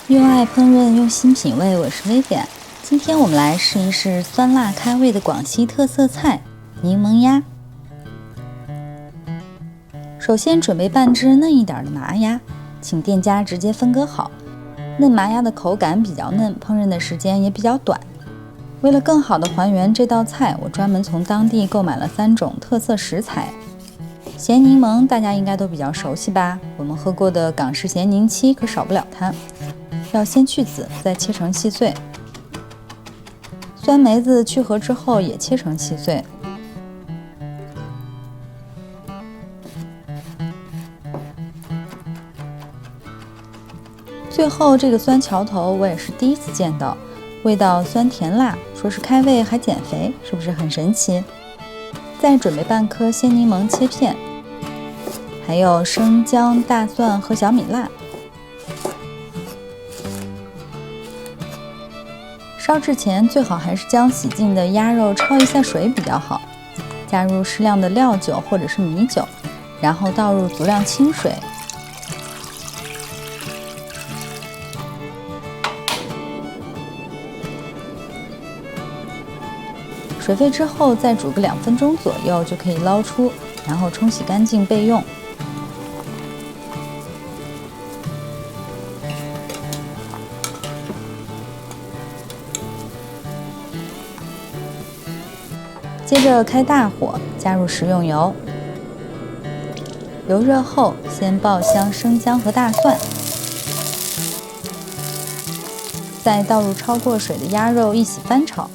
用爱烹饪，用心品味，我是薇薇。今天我们来试一试酸辣开胃的广西特色菜柠檬鸭。首先准备半只嫩一点的麻鸭，请店家直接分割好。嫩麻鸭的口感比较嫩，烹饪的时间也比较短。为了更好的还原这道菜，我专门从当地购买了3种特色食材。咸柠檬大家应该都比较熟悉吧？我们喝过的港式咸柠七可少不了它。要先去籽，再切成细碎。酸梅子去核之后也切成细碎。最后这个酸桥头我也是第一次见到，味道酸甜辣，说是开胃还减肥，是不是很神奇？再准备半颗鲜柠檬切片，还有生姜、大蒜和小米辣。烧制前最好还是将洗净的鸭肉焯一下水比较好，加入适量的料酒或者是米酒，然后倒入足量清水。水沸之后再煮个2分钟左右就可以捞出，然后冲洗干净备用。接着开大火，加入食用油，油热后先爆香生姜和大蒜，再倒入焯过水的鸭肉一起翻炒。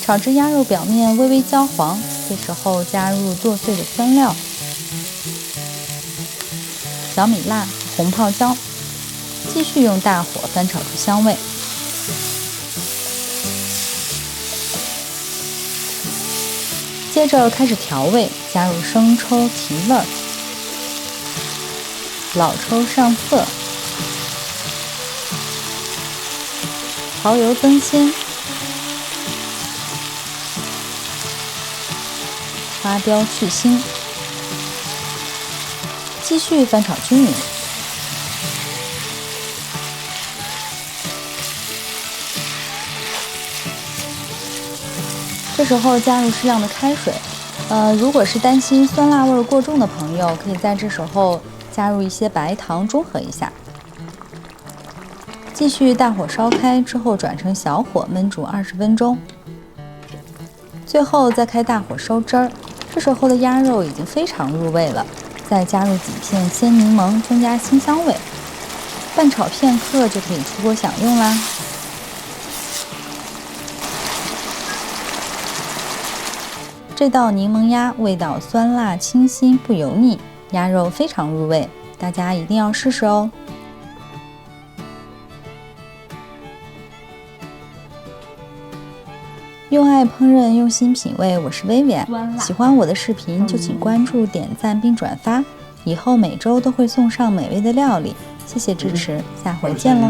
炒至鸭肉表面微微焦黄，这时候加入剁碎的酸料、小米辣和红泡椒，继续用大火翻炒出香味。接着开始调味，加入生抽提味儿，老抽上色，蚝油增鲜，花雕去腥，继续翻炒均匀。这时候加入适量的开水，如果是担心酸辣味过重的朋友，可以在这时候加入一些白糖中和一下。继续大火烧开之后转成小火焖煮20分钟，最后再开大火收汁儿。这时候的鸭肉已经非常入味了，再加入几片鲜柠檬，增加清香味。拌炒片刻就可以出锅享用啦。这道柠檬鸭味道酸辣清新不油腻，鸭肉非常入味，大家一定要试试哦。用爱烹饪，用心品味，我是薇薇。喜欢我的视频就请关注、点赞并转发，以后每周都会送上美味的料理，谢谢支持，下回见喽。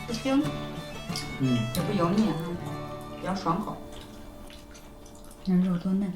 不腥，也不油腻啊，比较爽口。那肉多嫩。